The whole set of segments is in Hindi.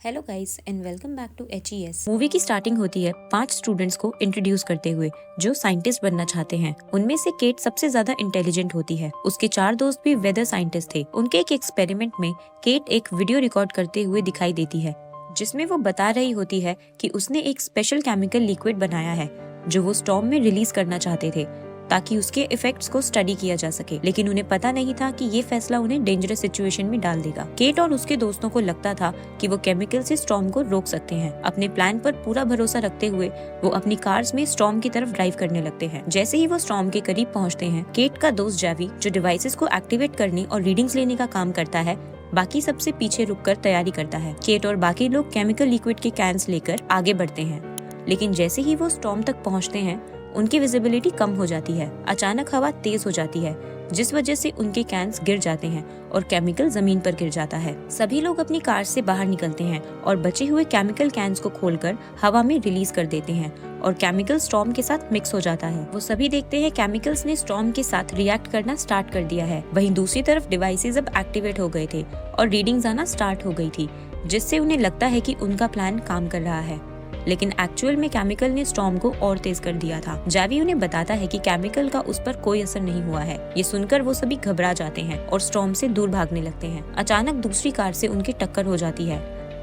Hello guys and welcome back to HES। Movie की स्टार्टिंग होती है 5 स्टूडेंट्स को इंट्रोड्यूस करते हुए जो साइंटिस्ट बनना चाहते हैं। उनमें से केट सबसे ज्यादा इंटेलिजेंट होती है। उसके 4 दोस्त भी वेदर साइंटिस्ट थे। उनके एक एक्सपेरिमेंट में केट एक वीडियो रिकॉर्ड करते हुए दिखाई देती है जिसमें वो बता रही होती है कि उसने एक स्पेशल केमिकल लिक्विड बनाया है जो वो स्टॉर्म में रिलीज करना चाहते थे ताकि उसके इफेक्ट्स को स्टडी किया जा सके, लेकिन उन्हें पता नहीं था कि ये फैसला उन्हें डेंजरस सिचुएशन में डाल देगा। केट और उसके दोस्तों को लगता था कि वो केमिकल से स्टॉर्म को रोक सकते हैं। अपने प्लान पर पूरा भरोसा रखते हुए वो अपनी कार्स में स्टॉर्म की तरफ ड्राइव करने लगते हैं। जैसे ही वो स्टॉर्म के करीब पहुंचते हैं, केट का दोस्त जैवी जो डिवाइसेस को एक्टिवेट करने और रीडिंग्स लेने का काम करता है, बाकी सबसे पीछे रुककर तैयारी करता है। केट और बाकी लोग केमिकल लिक्विड के कैंस लेकर आगे बढ़ते हैं, लेकिन जैसे ही वो स्टॉर्म तक पहुंचते हैं उनकी विजिबिलिटी कम हो जाती है। अचानक हवा तेज हो जाती है जिस वजह से उनके कैंस गिर जाते हैं और केमिकल जमीन पर गिर जाता है। सभी लोग अपनी कार से बाहर निकलते हैं और बचे हुए केमिकल कैंस को खोलकर हवा में रिलीज कर देते हैं और केमिकल स्टॉर्म के साथ मिक्स हो जाता है। वो सभी देखते हैं केमिकल्स ने स्टॉर्म के साथ रिएक्ट करना स्टार्ट कर दिया है। वहीं दूसरी तरफ डिवाइसेस अब एक्टिवेट हो गए थे और रीडिंग्स आना स्टार्ट हो गई थी, जिससे उन्हें लगता है कि उनका प्लान काम कर रहा है, लेकिन एक्चुअल में केमिकल ने स्टॉर्म को और तेज कर दिया था। जैवी उन्हें बताता है कि केमिकल का उस पर कोई असर नहीं हुआ है। ये सुनकर वो सभी घबरा जाते हैं और स्टॉर्म से दूर भागने लगते हैं। अचानक दूसरी कार से उनकी टक्कर हो जाती है।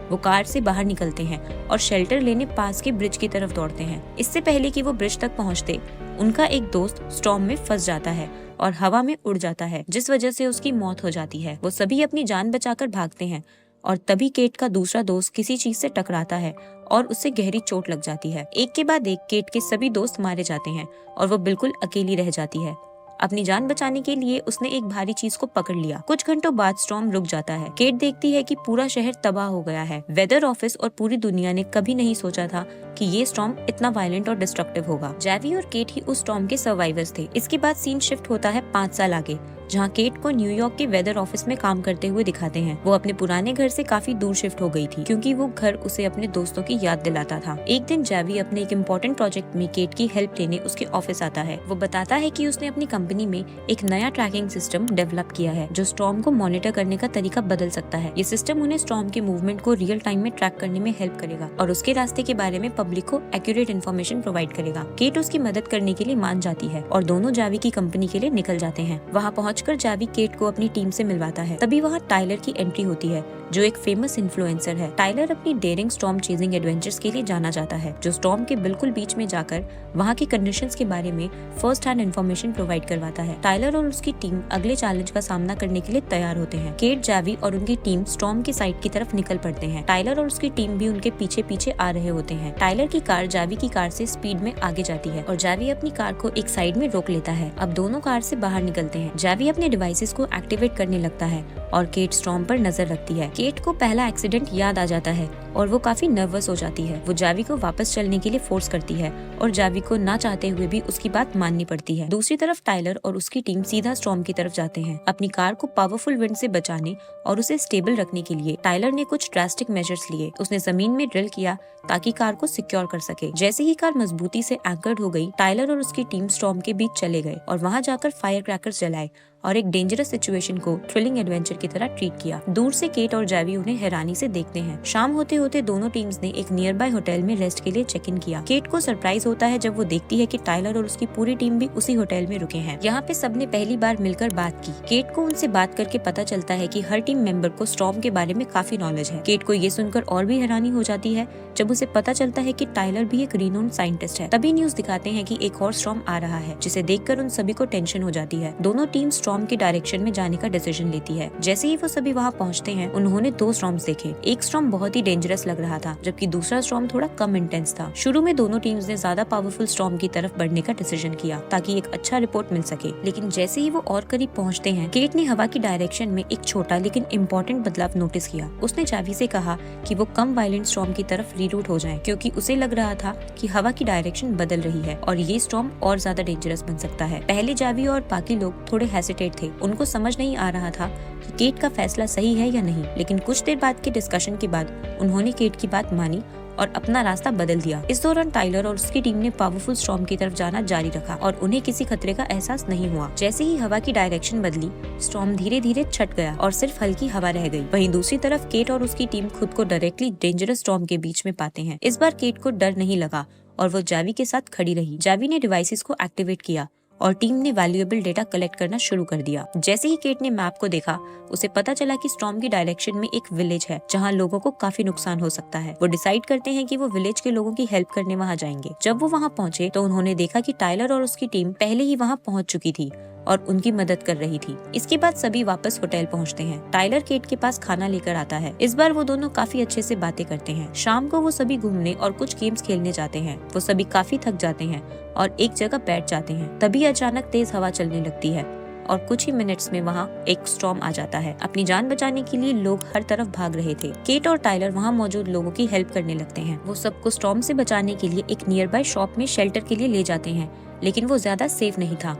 वो कार से बाहर निकलते हैं और शेल्टर लेने पास के ब्रिज की तरफ दौड़ते हैं। इससे पहले कि वो ब्रिज तक पहुंचते, उनका एक दोस्त स्टॉर्म में फंस जाता है और हवा में उड़ जाता है, जिस वजह से उसकी मौत हो जाती है। वो सभी अपनी जान बचाकर भागते हैं और तभी केट का दूसरा दोस्त किसी चीज से टकराता है और उससे गहरी चोट लग जाती है। एक के बाद एक केट के सभी दोस्त मारे जाते हैं और वो बिल्कुल अकेली रह जाती है। अपनी जान बचाने के लिए उसने एक भारी चीज को पकड़ लिया। कुछ घंटों बाद स्टॉर्म रुक जाता है। केट देखती है कि पूरा शहर तबाह हो गया है। वेदर ऑफिस और पूरी दुनिया ने कभी नहीं सोचा था कि ये स्टॉर्म इतना वायलेंट और डिस्ट्रक्टिव होगा। जैवी और केट ही उस स्टॉर्म के सर्वाइवर्स थे। इसके बाद सीन शिफ्ट होता है 5 साल आगे, जहाँ केट को न्यूयॉर्क के वेदर ऑफिस में काम करते हुए दिखाते हैं। वो अपने पुराने घर से काफी दूर शिफ्ट हो गई थी क्योंकि वो घर उसे अपने दोस्तों की याद दिलाता था। एक दिन जैवी अपने एक इम्पोर्टेंट प्रोजेक्ट में केट की हेल्प लेने उसके ऑफिस आता है। वो बताता है कि उसने अपनी कंपनी में एक नया ट्रैकिंग सिस्टम डेवलप किया है जो स्टॉर्म को मॉनिटर करने का तरीका बदल सकता है। ये सिस्टम उन्हें स्टॉर्म के मूवमेंट को रियल टाइम में ट्रैक करने में हेल्प करेगा और उसके रास्ते के बारे में पब्लिक को एक्यूरेट इन्फॉर्मेशन प्रोवाइड करेगा। केट उसकी मदद करने के लिए मान जाती है और दोनों जैवी की कंपनी के लिए निकल जाते हैं। वहाँ पहुंचकर जैवी केट को अपनी टीम से मिलवाता है। तभी वहाँ टाइलर की एंट्री होती है जो एक फेमस इन्फ्लुएंसर है। टाइलर अपनी डेयरिंग स्टॉर्म चेजिंग एडवेंचर्स के लिए जाना जाता है, जो स्टॉर्म के बिल्कुल बीच में जाकर वहाँ की कंडीशंस के बारे में फर्स्ट हैंड इन्फॉर्मेशन प्रोवाइड करवाता है। टाइलर और उसकी टीम अगले चैलेंज का सामना करने के लिए तैयार होते हैं। केट, जैवी और उनकी टीम स्टॉर्म की साइड की तरफ निकल पड़ते हैं। टाइलर और उसकी टीम भी उनके पीछे पीछे आ रहे होते हैं। टाइलर की कार जैवी की कार से स्पीड में आगे जाती है और जैवी अपनी कार को एक साइड में रोक लेता है। अब दोनों कार से बाहर निकलते हैं। जैवी अपने डिवाइसेस को एक्टिवेट करने लगता है और केट स्टॉर्म पर नजर रखती है। केट को पहला एक्सीडेंट याद आ जाता है और वो काफी नर्वस हो जाती है। वो जैवी को वापस चलने के लिए फोर्स करती है और जैवी को ना चाहते हुए भी उसकी बात माननी पड़ती है। दूसरी तरफ टाइलर और उसकी टीम सीधा स्टॉर्म की तरफ जाते हैं। अपनी कार को पावरफुल विंड से बचाने और उसे स्टेबल रखने के लिए टाइलर ने कुछ ड्रास्टिक मेजर्स लिए। उसने जमीन में ड्रिल किया ताकि कार को सिक्योर कर सके। जैसे ही कार मजबूती से एंकर्ड हो गई, टाइलर और उसकी टीम स्टॉर्म के बीच चले गए और वहाँ जाकर फायर क्रैकर्स जलाए और एक डेंजरस सिचुएशन को थ्रिलिंग एडवेंचर की तरह ट्रीट किया। दूर से केट और जैवी उन्हें हैरानी से देखते हैं। शाम होते होते दोनों टीम्स ने एक नियर बाय होटल में रेस्ट के लिए चेक इन किया। केट को सरप्राइज होता है जब वो देखती है कि टाइलर और उसकी पूरी टीम भी उसी होटल में रुके हैं। यहाँ पे सबने पहली बार मिलकर बात की। केट को उनसे बात करके पता चलता है कि हर टीम मेंबर को स्टॉर्म के बारे में काफी नॉलेज है। केट को ये सुनकर और भी हैरानी हो जाती है जब उसे पता चलता है कि टाइलर भी एक रिनोन्ड साइंटिस्ट है। तभी न्यूज दिखाते हैं कि एक और स्टॉर्म आ रहा है, जिसे देखकर उन सभी को टेंशन हो जाती है। दोनों टीम स्टॉर्म की डायरेक्शन में जाने का डिसीजन लेती है। जैसे ही वो सभी वहाँ पहुँचते हैं, उन्होंने 2 स्टॉर्म्स देखे। एक स्टॉर्म बहुत ही डेंजरस लग रहा था, जबकि दूसरा स्टॉर्म थोड़ा कम इंटेंस था। शुरू में दोनों टीम्स ने ज्यादा पावरफुल स्टॉर्म की तरफ बढ़ने का डिसीजन किया ताकि एक अच्छा रिपोर्ट मिल सके, लेकिन जैसे ही वो और करीब पहुँचते हैं, केट ने हवा की डायरेक्शन में एक छोटा लेकिन इम्पोर्टेंट बदलाव नोटिस किया। उसने जैवी से कहा कि वो कम वायलेंट स्टॉर्म की तरफ रीरूट हो जाएं, क्योंकि उसे लग रहा था कि हवा की डायरेक्शन बदल रही है और ये स्टॉर्म और ज्यादा डेंजरस बन सकता है। पहले जैवी और बाकी लोग थोड़े हेसिटेट थे। उनको समझ नहीं आ रहा था कि केट का फैसला सही है या नहीं, लेकिन कुछ देर बाद के डिस्कशन के बाद उन्होंने केट की बात मानी और अपना रास्ता बदल दिया। इस दौरान टाइलर और उसकी टीम ने पावरफुल स्टॉर्म की तरफ जाना जारी रखा और उन्हें किसी खतरे का एहसास नहीं हुआ। जैसे ही हवा की डायरेक्शन बदली, स्टॉर्म धीरे धीरे छट गया और सिर्फ हल्की हवा रह गई। वहीं दूसरी तरफ केट और उसकी टीम खुद को डायरेक्टली डेंजरस स्टॉर्म के बीच में पाते हैं। इस बार केट को डर नहीं लगा और वो जावी के साथ खड़ी रही। जावी ने डिवाइसेस को एक्टिवेट किया और टीम ने वैल्यूएबल डेटा कलेक्ट करना शुरू कर दिया। जैसे ही केट ने मैप को देखा, उसे पता चला कि स्टॉर्म की डायरेक्शन में एक विलेज है जहां लोगों को काफी नुकसान हो सकता है। वो डिसाइड करते हैं कि वो विलेज के लोगों की हेल्प करने वहां जाएंगे। जब वो वहां पहुंचे तो उन्होंने देखा कि टाइलर और उसकी टीम पहले ही वहां पहुंच चुकी थी और उनकी मदद कर रही थी। इसके बाद सभी वापस होटल पहुंचते हैं। टाइलर केट के पास खाना लेकर आता है। इस बार वो दोनों काफी अच्छे से बातें करते हैं। शाम को वो सभी घूमने और कुछ गेम्स खेलने जाते हैं। वो सभी काफी थक जाते हैं और एक जगह बैठ जाते हैं। तभी अचानक तेज हवा चलने लगती है और कुछ ही मिनट्स में वहाँ एक स्टॉर्म आ जाता है। अपनी जान बचाने के लिए लोग हर तरफ भाग रहे थे। केट और टाइलर वहाँ मौजूद लोगों की हेल्प करने लगते हैं। वो सबको स्टॉर्म से बचाने के लिए एक नियर बाय शॉप में शेल्टर के लिए ले जाते हैं, लेकिन वो ज्यादा सेफ नहीं था।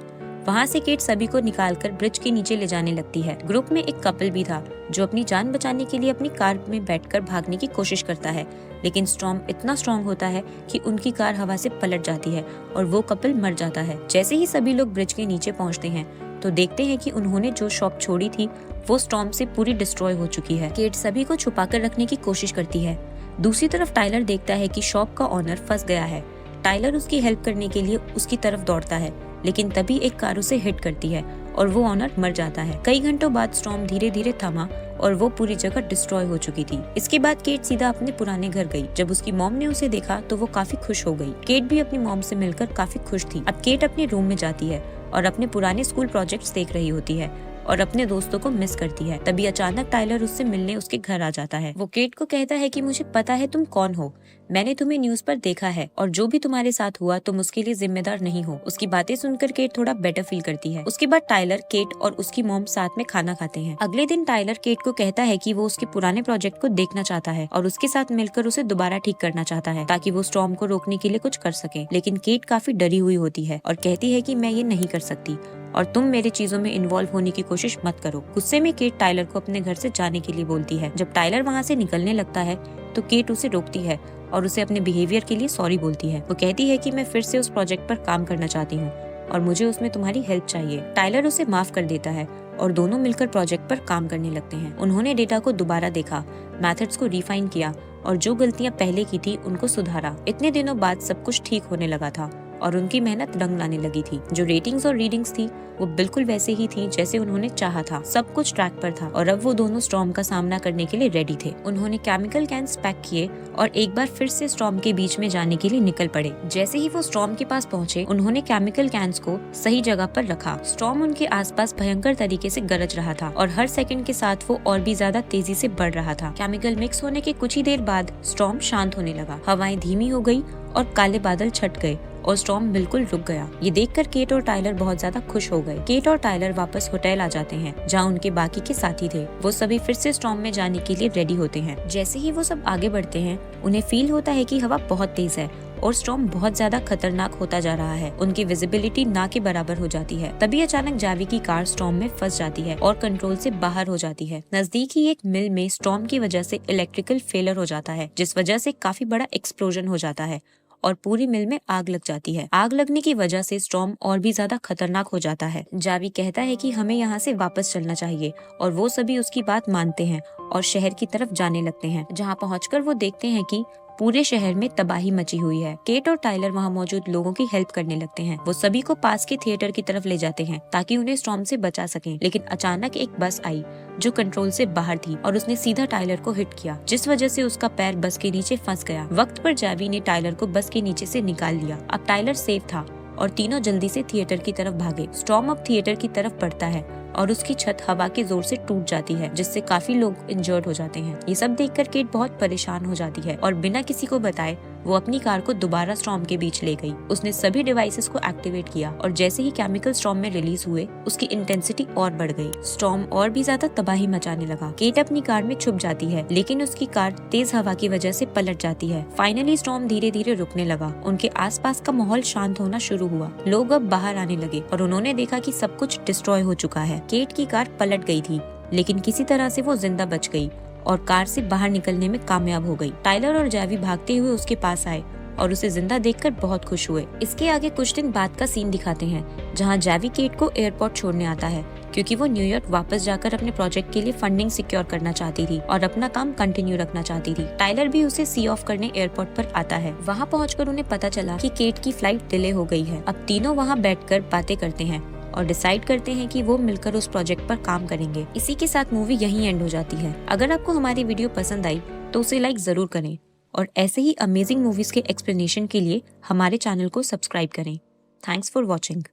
वहाँ से केट सभी को निकालकर ब्रिज के नीचे ले जाने लगती है। ग्रुप में एक कपल भी था जो अपनी जान बचाने के लिए अपनी कार में बैठकर भागने की कोशिश करता है, लेकिन स्टॉर्म इतना स्ट्रॉन्ग होता है कि उनकी कार हवा से पलट जाती है और वो कपल मर जाता है। जैसे ही सभी लोग ब्रिज के नीचे पहुँचते हैं तो देखते हैं कि उन्होंने जो शॉप छोड़ी थी वो स्टॉर्म से पूरी डिस्ट्रॉय हो चुकी है। केट सभी को छुपाकर रखने की कोशिश करती है। दूसरी तरफ टाइलर देखता है कि शॉप का ऑनर फंस गया है। टाइलर उसकी हेल्प करने के लिए उसकी तरफ दौड़ता है, लेकिन तभी एक कार उसे हिट करती है और वो ऑनर मर जाता है। कई घंटों बाद स्टॉर्म धीरे धीरे थमा और वो पूरी जगह डिस्ट्रॉय हो चुकी थी। इसके बाद केट सीधा अपने पुराने घर गई। जब उसकी मॉम ने उसे देखा तो वो काफी खुश हो गई। केट भी अपनी मॉम से मिलकर काफी खुश थी। अब केट अपने रूम में जाती है और अपने पुराने स्कूल प्रोजेक्ट्स देख रही होती है और अपने दोस्तों को मिस करती है। तभी अचानक टाइलर उससे मिलने उसके घर आ जाता है। वो केट को कहता है कि मुझे पता है तुम कौन हो, मैंने तुम्हें न्यूज पर देखा है और जो भी तुम्हारे साथ हुआ तुम उसके लिए जिम्मेदार नहीं हो। उसकी बातें सुनकर केट थोड़ा बेटर फील करती है। उसके बाद टाइलर, केट और उसकी मॉम साथ में खाना खाते हैं। अगले दिन टाइलर केट को कहता है कि वो उसके पुराने प्रोजेक्ट को देखना चाहता है और उसके साथ मिलकर उसे दोबारा ठीक करना चाहता है ताकि वो स्टॉर्म को रोकने के लिए कुछ कर सके। लेकिन केट काफी डरी हुई होती है और कहती है कि मैं ये नहीं कर सकती और तुम मेरे चीजों में इन्वॉल्व होने की कोशिश मत करो। गुस्से में केट टाइलर को अपने घर से जाने के लिए बोलती है। जब टाइलर वहाँ से निकलने लगता है तो केट उसे रोकती है और उसे अपने बिहेवियर के लिए सॉरी बोलती है। वो कहती है कि मैं फिर से उस प्रोजेक्ट पर काम करना चाहती हूँ और मुझे उसमें तुम्हारी हेल्प चाहिए। टाइलर उसे माफ कर देता है और दोनों मिलकर प्रोजेक्ट पर काम करने लगते हैं। उन्होंने डेटा को दोबारा देखा, मेथड्स को रिफाइन किया और जो गलतियां पहले की थी उनको सुधारा। इतने दिनों बाद सब कुछ ठीक होने लगा था और उनकी मेहनत रंग लाने लगी थी। जो रेटिंग्स और रीडिंग्स थी वो बिल्कुल वैसे ही थी जैसे उन्होंने चाहा था। सब कुछ ट्रैक पर था और अब वो दोनों स्टॉर्म का सामना करने के लिए रेडी थे। उन्होंने केमिकल कैंस पैक किए और एक बार फिर से स्टॉर्म के बीच में जाने के लिए निकल पड़े। जैसे ही वो स्टॉर्म के पास पहुंचे, उन्होंने केमिकल कैंस को सही जगह पर रखा। स्टॉर्म उनके आसपास भयंकर तरीके से गरज रहा था और हर सेकंड के साथ वो और भी ज्यादा तेजी से बढ़ रहा था। केमिकल मिक्स होने के कुछ ही देर बाद स्टॉर्म शांत होने लगा। हवाएं धीमी हो गई और काले बादल छट गए और स्टॉर्म बिल्कुल रुक गया। ये देखकर केट और टाइलर बहुत ज्यादा खुश हो गए। केट और टाइलर वापस होटल आ जाते हैं जहाँ उनके बाकी के साथी थे। वो सभी फिर से स्टॉर्म में जाने के लिए रेडी होते हैं। जैसे ही वो सब आगे बढ़ते हैं, उन्हें फील होता है कि हवा बहुत तेज है और स्टॉर्म बहुत ज्यादा खतरनाक होता जा रहा है। उनकी विजिबिलिटी ना के बराबर हो जाती है। तभी अचानक जावी की कार स्टॉर्म में फंस जाती है और कंट्रोल से बाहर हो जाती है। नजदीक ही एक मिल में स्टॉर्म की वजह से इलेक्ट्रिकल फेलियर हो जाता है, जिस वजह से काफी बड़ा एक्सप्लोजन हो जाता है और पूरी मिल में आग लग जाती है। आग लगने की वजह से स्टॉर्म और भी ज्यादा खतरनाक हो जाता है। जावी कहता है कि हमें यहाँ से वापस चलना चाहिए और वो सभी उसकी बात मानते हैं और शहर की तरफ जाने लगते हैं। जहाँ पहुंचकर वो देखते हैं कि पूरे शहर में तबाही मची हुई है। केट और टाइलर वहाँ मौजूद लोगों की हेल्प करने लगते हैं। वो सभी को पास के थिएटर की तरफ ले जाते हैं ताकि उन्हें स्टॉर्म से बचा सकें। लेकिन अचानक एक बस आई जो कंट्रोल से बाहर थी और उसने सीधा टाइलर को हिट किया, जिस वजह से उसका पैर बस के नीचे फंस गया। वक्त पर जावी ने टाइलर को बस के नीचे से निकाल लिया। अब टाइलर सेफ था और तीनों जल्दी से थिएटर की तरफ भागे। स्टॉर्म अब थिएटर की तरफ बढ़ता है और उसकी छत हवा के जोर से टूट जाती है, जिससे काफी लोग इंजर्ड हो जाते हैं। ये सब देखकर केट बहुत परेशान हो जाती है और बिना किसी को बताए वो अपनी कार को दोबारा स्टॉर्म के बीच ले गई। उसने सभी डिवाइसेस को एक्टिवेट किया और जैसे ही केमिकल स्टॉर्म में रिलीज हुए, उसकी इंटेंसिटी और बढ़ गई। स्टॉर्म और भी ज्यादा तबाही मचाने लगा। केट अपनी कार में छुप जाती है, लेकिन उसकी कार तेज हवा की वजह से पलट जाती है। फाइनली स्टॉर्म धीरे धीरे रुकने लगा। उनके आसपास का माहौल शांत होना शुरू हुआ। लोग अब बाहर आने लगे और उन्होंने देखा कि सब कुछ डिस्ट्रॉय हो चुका है। केट की कार पलट गई थी, लेकिन किसी तरह से वो जिंदा बच गई और कार से बाहर निकलने में कामयाब हो गई। टाइलर और जैवी भागते हुए उसके पास आए और उसे जिंदा देखकर बहुत खुश हुए। इसके आगे कुछ दिन बाद का सीन दिखाते हैं जहां जैवी केट को एयरपोर्ट छोड़ने आता है क्योंकि वो न्यूयॉर्क वापस जाकर अपने प्रोजेक्ट के लिए फंडिंग सिक्योर करना चाहती थी और अपना काम कंटिन्यू रखना चाहती थी। टाइलर भी उसे सी ऑफ करने एयरपोर्ट पर आता है। वहाँ पहुंचकर उन्हें पता चला कि केट की फ्लाइट डिले हो गई है। अब तीनों वहाँ बैठकर बातें करते हैं और डिसाइड करते हैं कि वो मिलकर उस प्रोजेक्ट पर काम करेंगे। इसी के साथ मूवी यहीं एंड हो जाती है। अगर आपको हमारी वीडियो पसंद आई तो उसे लाइक जरूर करें और ऐसे ही अमेजिंग मूवीज के एक्सप्लेनेशन के लिए हमारे चैनल को सब्सक्राइब करें। Thanks for watching.